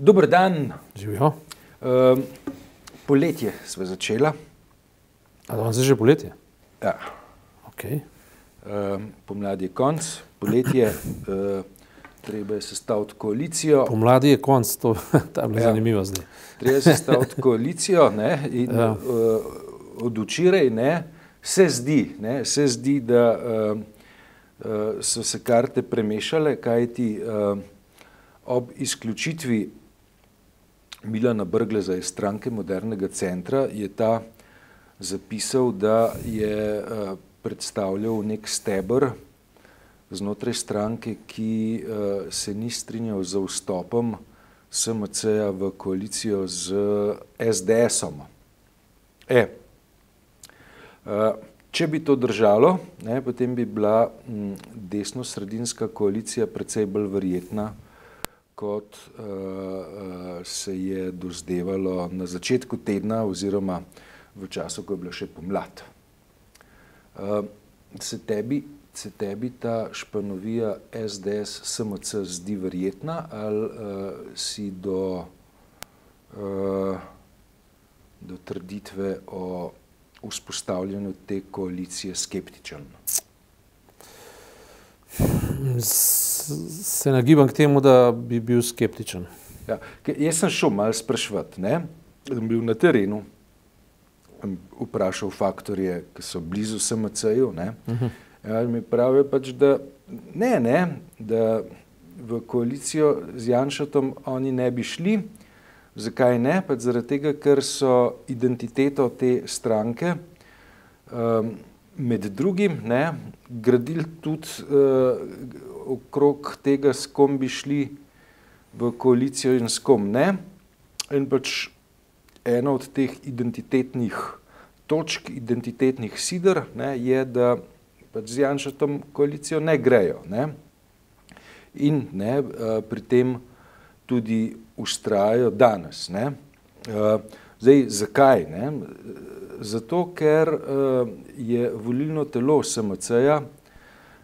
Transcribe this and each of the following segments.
Dober dan. Živijo. Poletje sva začela. A danes je že poletje? Ja. Okay. Pomladi je konc, poletje, treba je sestaviti koalicijo. Pomladi je konc, to tam je zanimivo zdaj. Treba je sestaviti koalicijo, ne, in od včeraj, ne, se zdi, da so se karte premešale, kajti ob izključitvi Milana Brgleza iz Stranke modernega centra je ta zapisal, da je predstavljal nek steber znotraj stranke, ki se ni strinjal z vstopom SMC-ja v koalicijo z SDS-om. Če bi to držalo, ne, potem bi bila desno-sredinska koalicija precej bolj verjetna, kot se je dozdevalo na začetku tedna oziroma v času, ko je bila še pomlad. Se tebi ta španovija SDS-SMC zdi verjetna ali si do trditve o vzpostavljanju te koalicije skeptičen? Se nagibam k temu, da bi bil skeptičen. Ja, jaz sem šel malo spraševati, ne? Sem bil na terenu, vprašal faktorje, ki so blizu SMC-ju, ne? Ja, mi pravijo pač, da da v koalicijo z Janšatom oni ne bi šli. Zakaj ne? Pač zaradi tega, ker so identiteto te stranke med drugim, ne, gradili tudi okrog tega, s kom bi šli v koalicijo in s kom ne. In pač ena od teh identitetnih točk, identitetnih sider, ne, je, da pač z Janšatom koalicijo ne grejo, ne. In ne, pri tem tudi vztrajajo danes, ne. Zdaj, zakaj, ne? Zato, ker je volilno telo SMC-ja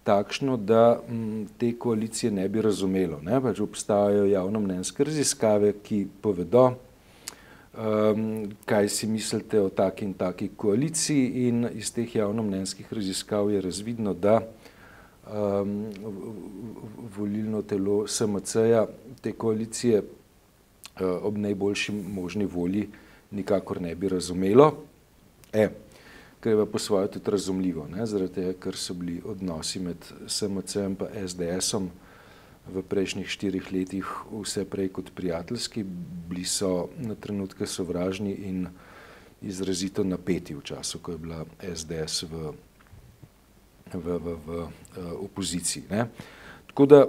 takšno, da te koalicije ne bi razumelo, ne. Pač obstajajo javnomnenjske raziskave, ki povedo, kaj si mislite o taki in taki koaliciji, in iz teh javnomnenjskih raziskav je razvidno, da volilno telo SMC-ja te koalicije ob najboljši možni volji nikakor ne bi razumelo. Kar je pa po svoje tudi razumljivo, ne, zaradi tega, ker so bili odnosi med SMC-em pa SDS-om v prejšnjih 4 letih vse prej kot prijateljski, bili so na trenutke sovražni in izrazito napeti v času, ko je bila SDS v opoziciji, ne. Tako da,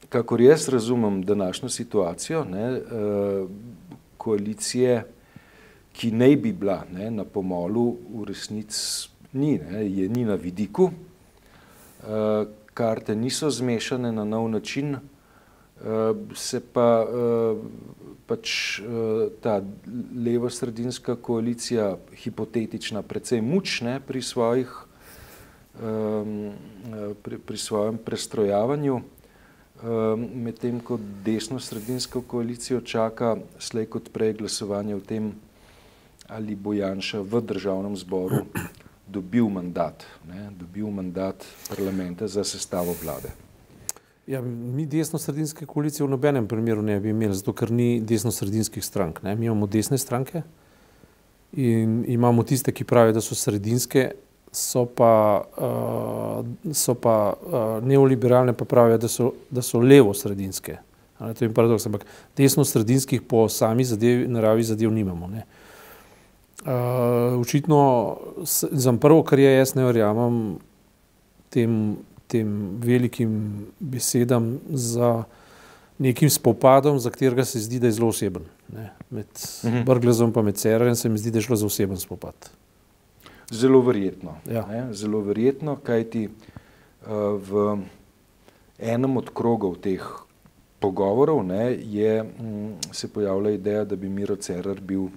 kakor jaz razumem današnjo situacijo, ne, koalicije, ki naj bi bila, ne, na pomolu, v resnici ni, ne, je ni na vidiku, karte niso zmešane na nov način, se pa pač ta levo-sredinska koalicija, hipotetična, precej mučne pri svojem prestrojavanju, medtem ko desno-sredinsko koalicijo čaka slej kot prej glasovanje o tem, ali bo Janša v državnem zboru dobil mandat parlamenta za sestavo vlade. Ja, mi desno-sredinske koalicije v nobenem primeru ne bi imeli, zato ker ni desno-sredinskih strank, ne. Mi imamo desne stranke in imamo tiste, ki pravijo, da so sredinske, so pa neoliberalne, pa pravijo, da so levo-sredinske. To je paradoks, ampak desno-sredinskih po sami naravi zadev nimamo, ne. Očitno, za prvo, kar je, jaz ne verjamem tem velikim besedam za nekim spopadom, za katerega se zdi, da je zelo oseben, ne. Med Brglezom pa med Cerarjem se mi zdi, da je šlo za oseben spopad. Zelo verjetno, ja. Ne, zelo verjetno, kajti v enem od krogov teh pogovorov, ne, se pojavila ideja, da bi Miro Cerar bil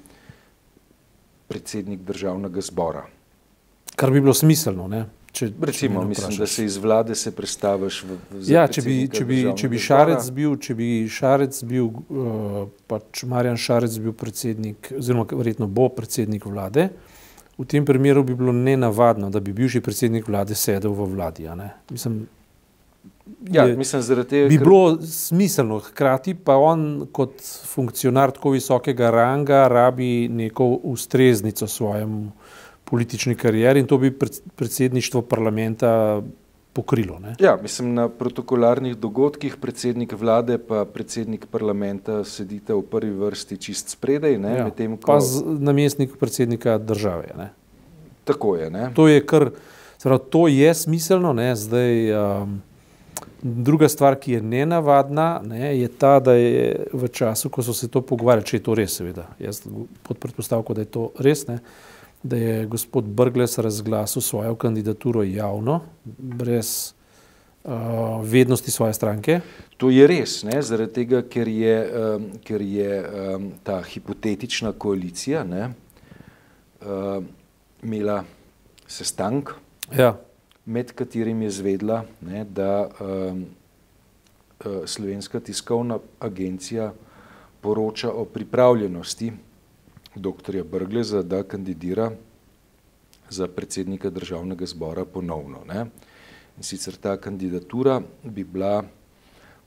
predsednik državnega zbora. Kar bi bilo smiselno, ne? Recimo, mislim, da se iz vlade se prestaviš če bi Šarec bil, pač Marjan Šarec bil predsednik, oziroma verjetno bo predsednik vlade, v tem primeru bi bilo nenavadno, da bi bivši predsednik vlade sedel v vladi. Mislim, bi bilo smiselno, hkrati pa on kot funkcionar tako visokega ranga rabi neko ustreznico svojemu politični karieri in to bi predsedništvo parlamenta pokrilo. Ja, mislim, na protokolarnih dogodkih predsednik vlade pa predsednik parlamenta sedite v prvi vrsti čist spredaj. Pa namestnik predsednika države. Tako je. To je smiselno. Zdaj, druga stvar, ki je nenavadna, je ta, da je v času, ko so se to pogovarjali, če je to res, seveda, jaz pod predpostavko, da je to res, da je gospod Brglez razglasil svojo kandidaturo javno, brez vednosti svoje stranke. To je res, zaradi tega, ker je ta hipotetična koalicija imela sestank, med katerim je zvedla, da Slovenska tiskovna agencija poroča o pripravljenosti doktorja Brgleza, da kandidira za predsednika državnega zbora ponovno. In sicer ta kandidatura bi bila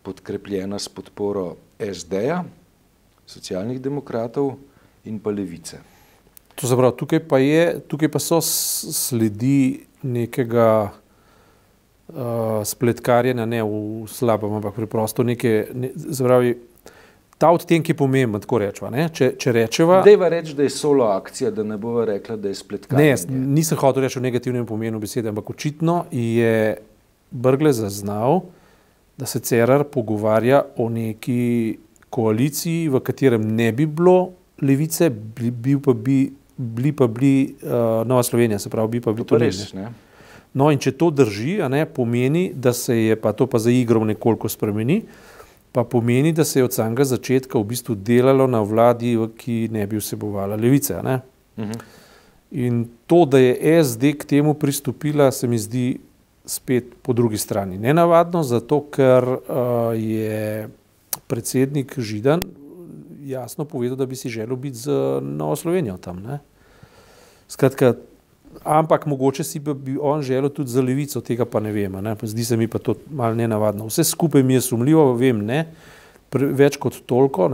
podkrepljena s podporo SD-ja, Socialnih demokratov in pa Levice. To se pravi, tukaj pa so sledi nekega spletkarjenja, ne v slabem, ampak preprosto ta odtenek je pomemben, tako rečeva. Če rečeva... Dejva reči, da je solo akcija, da ne bova rekla, da je spletkarjenje. Ne, nisem hotel reči v negativnem pomenu besede, ampak očitno je Brglez zaznal, da se Cerar pogovarja o neki koaliciji, v katerem ne bi bilo Levice, bili pa Nova Slovenija, se pravi, bi pa bilo to res. No in če to drži, pomeni, da se je, pa to pa za igro nekoliko spremeni, pa pomeni, da se je od samega začetka v bistvu delalo na vladi, ki ne bi vsebovala Levice. In to, da je SD k temu pristopila, se mi zdi spet po drugi strani nenavadno, zato ker je predsednik Židan jasno povedal, da bi si želel biti z Novo Slovenijo tam. Skratka, ampak mogoče si bi on želel tudi za Levico, tega pa ne vem. Zdi se mi pa to malo nenavadno. Vse skupaj mi je sumljivo, vem več kot toliko.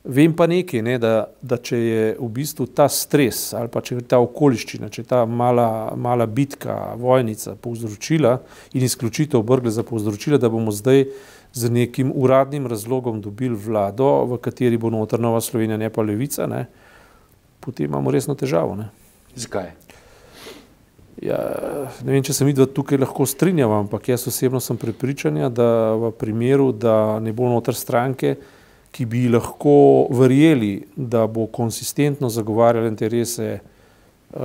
Vem pa nekaj, da če je v bistvu ta stres ali pa če je ta okoliščina, če je ta mala bitka, vojnica povzročila in izključitev Brgleza povzročila, da bomo zdaj z nekim uradnim razlogom dobili vlado, v kateri bo noter Nova Slovenija, ne pa Levica, potem imamo resno težavo. Zakaj? Ja, ne vem, če se midva tukaj lahko strinjava, ampak jaz osebno sem prepričanja, da v primeru, da ne bo noter stranke, ki bi lahko verjeli, da bo konsistentno zagovarjala interese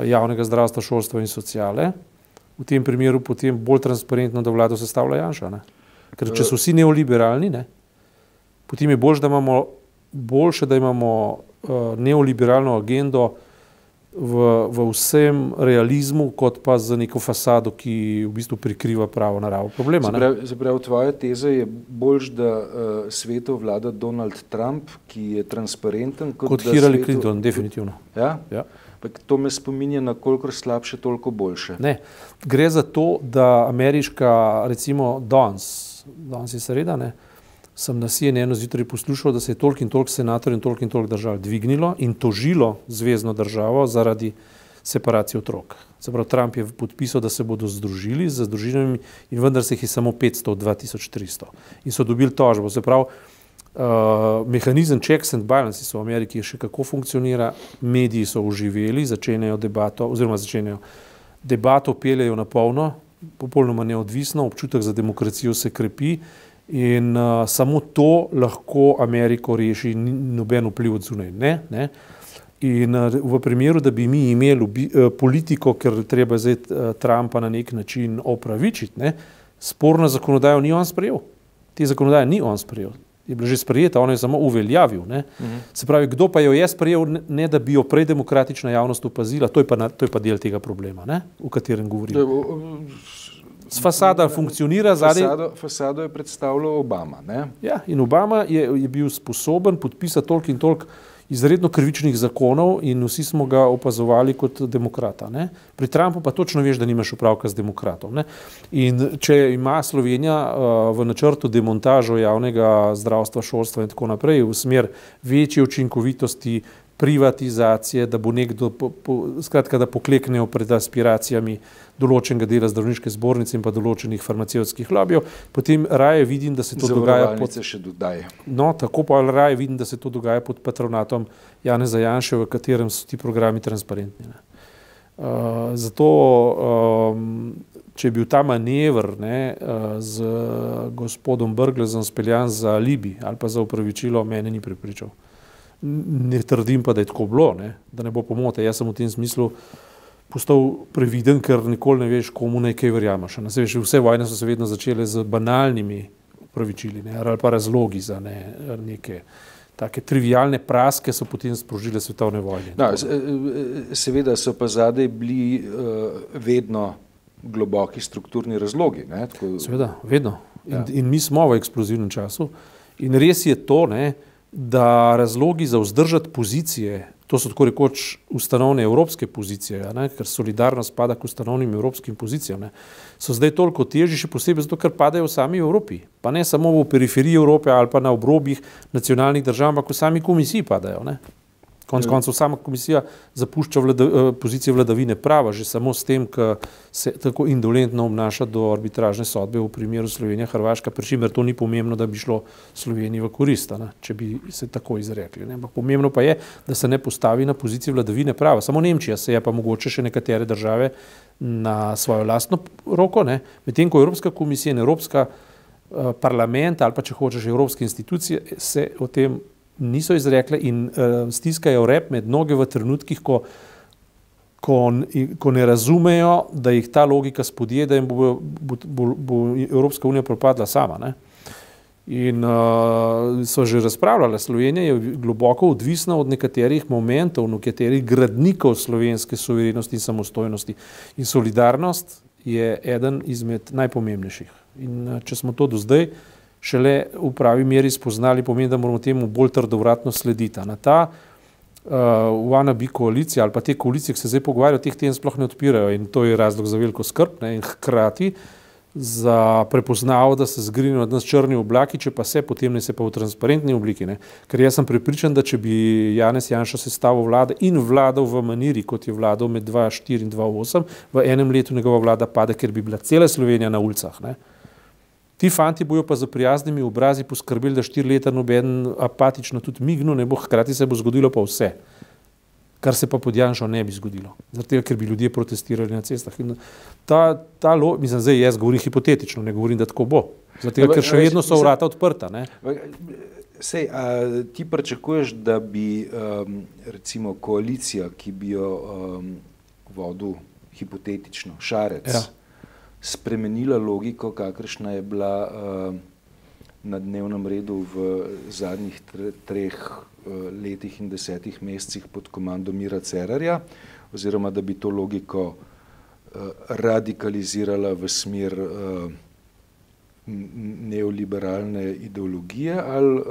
javnega zdravstva, šolstva in sociale, v tem primeru potem bolj transparentno, da vlado sestavlja Janša. Ker če so vsi neoliberalni, potem je boljše, da imamo neoliberalno agendo v vsem realizmu, kot pa za neko fasado, ki v bistvu prikriva pravo naravo problema. Zaprav, tvoja teza je boljš, da svetu vlada Donald Trump, ki je transparenten, kot Hillary Clinton, definitivno. Ja? To me spominja na kolikor slabše, toliko boljše. Ne, gre za to, da ameriška, recimo danes je sreda, sem na CNN zjutraj poslušal, da se je toliko in toliko senatorjev in toliko držav dvignilo in tožilo zvezno državo zaradi separacije otrok. Se pravi, Trump je podpisal, da se bodo združili z družinami in vendar se jih je samo 500 od 2300. In so dobili tožbo. Se pravi, mehanizem checks and balances v Ameriki še kako funkcionira, mediji so oživeli, začenjajo debato peljejo na polno, popolnoma neodvisno, občutek za demokracijo se krepi in samo to lahko Ameriko reši, noben vpliv od zunaj. In v primeru, da bi mi imeli politiko, ker treba zdaj Trumpa na nek način opravičiti, sporno zakonodajo ni on sprejel. Te zakonodaje ni on sprejel. je bila že sprejeta, on je samo uveljavil. Ne. Se pravi, kdo pa jo je sprejel, ne da bi jo prej demokratična javnost opazila, to je pa del tega problema, ne, o katerem govorim. Fasada funkcionira zadaj. Fasado je predstavljal Obama. Ne? Ja, in Obama je bil sposoben podpisati toliko in toliko izredno krivičnih zakonov in vsi smo ga opazovali kot demokrata. Ne? Pri Trumpu pa točno veš, da nimaš opravka z demokratom. Ne? In če ima Slovenija v načrtu demontažo javnega zdravstva, šolstva in tako naprej v smer večje učinkovitosti, privatizacije, da bo nekdo, skratka, da pokleknejo pred aspiracijami določenega dela zdravniške zbornice in pa določenih farmacevtskih lobijev, potem raje vidim, da se to dogaja tako pa raje vidim, da se to dogaja pod patronatom Janeza Janše, v katerem so ti programi transparentni. Zato, če je bil ta manever z gospodom Brglezom speljan za alibi ali pa za opravičilo, mene ni prepričal. Ne trdim pa, da je tako bilo, ne? Da ne bo pomote. Jaz sem v tem smislu postal previden, ker nikoli ne veš, komu nekaj verjameš. Vse vojne so se vedno začele z banalnimi opravičili, ali pa razlogi za neke take trivialne praske so potem sprožile svetovne vojne. No, seveda so pa zadaj bili vedno globoki strukturni razlogi. Ne? Seveda, vedno. In mi smo v eksplozivnem času. In res je to, da razlogi za vzdržati pozicije, to so tako rekoč ustanovne evropske pozicije, ker solidarnost pada k ustanovnim evropskim pozicijam, so zdaj toliko težji, še posebej zato, ker padajo v sami Evropi. Pa ne samo v periferiji Evrope ali pa na obrobjih nacionalnih držav, ampak v sami komisiji padajo. Konec koncev sama komisija zapušča pozicije vladavine prava, že samo s tem, ker se tako indolentno obnaša do arbitražne sodbe v primeru Slovenija-Hrvaška, pri čemer to ni pomembno, da bi šlo Sloveniji v korist, če bi se tako izrekli. Ampak pomembno pa je, da se ne postavi na poziciji vladavine prava. Samo Nemčija se je, pa mogoče še nekatere države na svojo lastno roko, medtem ko Evropska komisija in Evropska parlament ali pa če hočeš evropske institucije se o tem niso izrekle in stiskajo rep med noge v trenutkih, ko ne razumejo, da jih ta logika spodjeda in bo Evropska unija propadla sama. In so že razpravljali, Slovenija je globoko odvisna od nekaterih momentov, nekaterih gradnikov slovenske suverenosti in samostojnosti. In solidarnost je eden izmed najpomembnejših. In če smo to do zdaj šele v pravi meri spoznali, pomeni, da moramo temu bolj trdovratno slediti. Na ta wannabe koalicija ali pa te koalicije, ki se zdaj pogovarjajo, teh tem sploh ne odpirajo in to je razlog za veliko skrb in hkrati za prepoznavo, da se zgrinijo od nas črni oblaki, če pa se, potem ne se pa v transparentni obliki. Ker jaz sem prepričan, da če bi Janez Janša sestavil vlade in vladal v maniri, kot je vladal med 2004 in 2008, v enem letu njegova vlada pade, ker bi bila cela Slovenija na ulicah. Ti fanti bojo pa za prijaznimi obrazi poskrbeli, da 4 leta noben apatično tudi mignil ne bo, hkrati se bo zgodilo pa vse, kar se pa pod Janšo ne bi zgodilo. Zato, ker bi ljudje protestirali na cestah. In mislim, zdaj jaz govorim hipotetično, ne govorim, da tako bo. Zato, ker še vedno so vrata odprta. Sej, ti pričakuješ, da bi recimo koalicija, ki bi jo vodil hipotetično Šarec, spremenila logiko, kakršna je bila na dnevnem redu v zadnjih 3 letih in 10 mesecih pod komando Mira Cerarja, oziroma da bi to logiko radikalizirala v smer neoliberalne ideologije, ali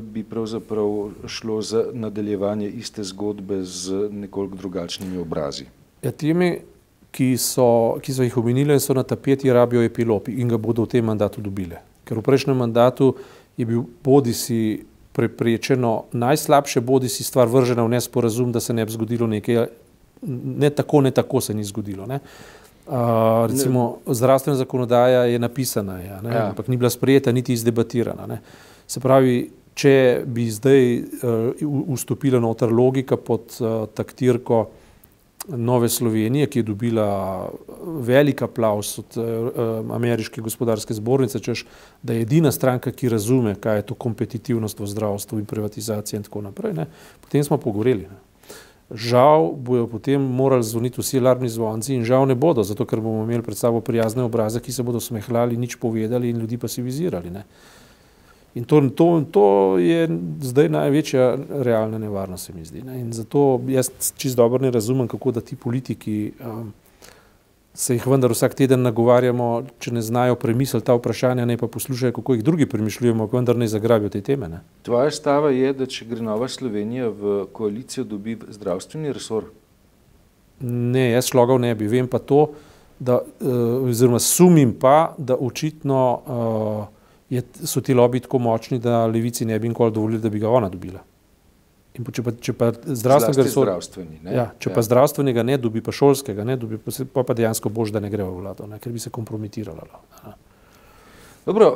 bi pravzaprav šlo za nadaljevanje iste zgodbe z nekoliko drugačnimi obrazi? Teme, ki so jih omenile, so na tapeti, rabijo epilopi in ga bodo v tem mandatu dobile. Ker v prejšnjem mandatu je bil bodisi preprečeno najslabše, bodisi stvar vržena v nesporazum, da se ne bi zgodilo nekaj, ne tako se ni zgodilo. Recimo zdravstvena zakonodaja je napisana, ampak ni bila sprejeta, niti izdebatirana. Se pravi, če bi zdaj vstopila noter logika pod taktirko Nove Slovenije, ki je dobila velik aplavz od ameriške gospodarske zbornice, češ, da je edina stranka, ki razume, kaj je to kompetitivnost v zdravstvu in privatizacija in tako naprej, potem smo pogoreli. Žal bojo potem morali zvoniti vsi alarmni zvonci in žal ne bodo, zato ker bomo imeli pred sabo prijazne obraze, ki se bodo smehljali, nič povedali in ljudi pasivizirali. In to je zdaj največja realna nevarnost, se mi zdi. Ne. In zato jaz čisto dobro ne razumem, kako da ti politiki se jih vendar vsak teden nagovarjamo, če ne znajo premisliti ta vprašanja, ne pa poslušajo, kako jih drugi premišljujemo, vendar ne zagrabijo te teme. Ne. Tvoja stava je, da če gre Nova Slovenija v koalicijo, dobi zdravstveni resor? Ne, jaz šlogov ne bi. Vem pa to, da, oziroma sumim pa, da očitno so ti lobiji tako močni, da Levici ne bi nikoli dovolili, da bi ga ona dobila. In če pa pa zdravstvenega ne dobi, pa šolskega ne dobi, pa dejansko bož, da ne gre v vlado, ne, ker bi se kompromitirala. Dobro,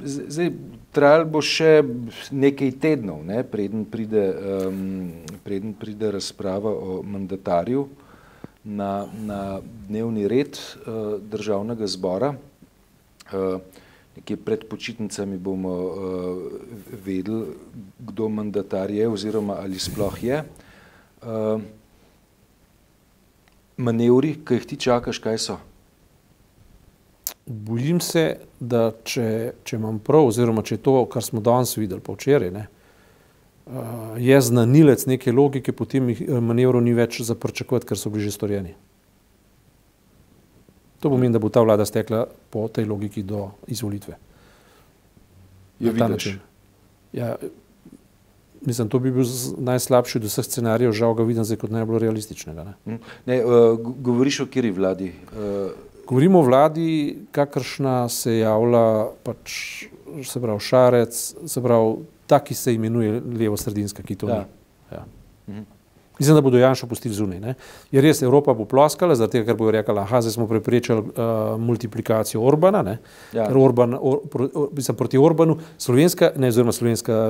zdaj trajalo bo še nekaj tednov, ne, preden pride razprava o mandatarju na dnevni red državnega zbora. Nekje pred počitnicami bomo vedeli, kdo mandatar je oziroma ali sploh je. Manevri, ki jih ti čakaš, kaj so? Bojim se, da če imam prav, oziroma če je to, kar smo danes videli pa včeraj, ne, je znanilec neke logike, potem manevrov ni več za pričakovati, ker so bili že storjeni. To pomeni, da bo ta vlada stekla po tej logiki do izvolitve. Jo vidiš? Ja, mislim, to bi bil najslabši od vseh scenarijev, žal ga vidim zdaj kot najbolj realističnega. Ne, govoriš o kateri vladi? Govorimo o vladi, kakršna se javlja, pač, se pravi Šarec, se pravi ta, ki se imenuje levo-sredinska, ki to ni. Ja. Mislim, da bodo Janšo pustili zunaj. Ne. Je res, Evropa bo ploskala, zaradi tega, ker bojo rekla, aha, zdaj smo preprečili multiplikacijo Orbana, ne. Ja. Ker Orban, proti Orbanu,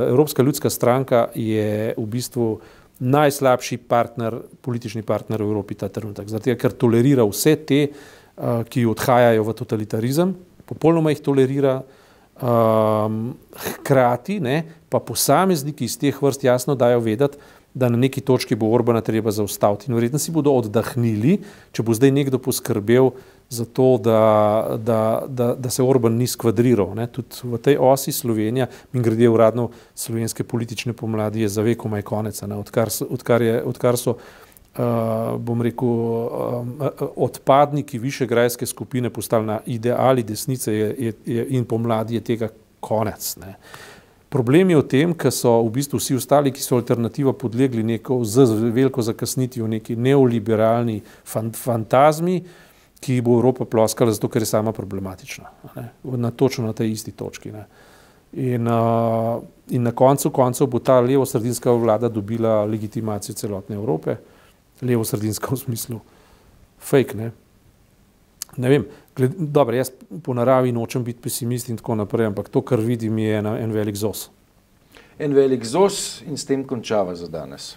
Evropska ljudska stranka je v bistvu najslabši partner, politični partner v Evropi ta trenutek, zaradi tega, ker tolerira vse te, ki odhajajo v totalitarizem, popolnoma jih tolerira, hkrati, ne, pa posamezniki iz teh vrst jasno dajo vedeti, da na neki točki bo Orbana treba zaustaviti. In verjetno si bodo oddahnili, če bo zdaj nekdo poskrbel za to, da se Orban ni skvadriral. Ne. Tudi v tej osi Slovenija, mimogrede uradno slovenske politične pomladi je za vekomaj konec, ne. Odkar so bom rekel, odpadniki višegrajske skupine postali na ideali desnice in pomladi je tega konec. Ne. Problem je v tem, ker so v bistvu vsi ostali, ki so alternativa podlegli neko z veliko zakasnitvijo neki neoliberalni fantazmi, ki bo Evropa ploskala zato, ker je sama problematična. Ne. Točno na tej isti točki. Ne. In na koncu koncev bo ta levo-sredinska vlada dobila legitimacijo celotne Evrope. Levo-sredinska v smislu fake, ne. Ne vem, dobro, jaz po naravi nočem biti pesimist in tako naprej, ampak to, kar vidim, je en velik zos. En velik zos in s tem končava za danes.